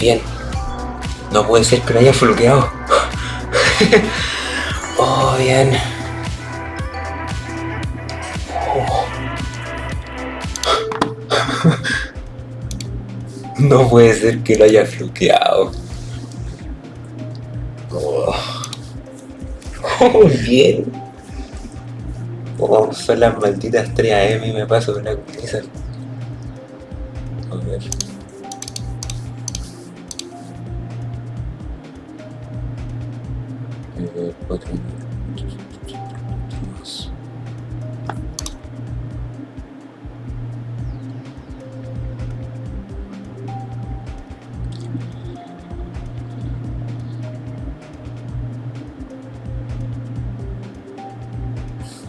Bien. No puede ser que lo haya bloqueado. Oh, bien. Oh. No puede ser que lo haya bloqueado. Oh. Oh, bien. Oh, son las malditas 3 AM y me paso de la cornisa. A ver. Cuatro minutos.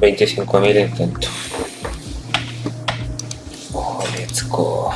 25.000 intentos. Oh, let's go.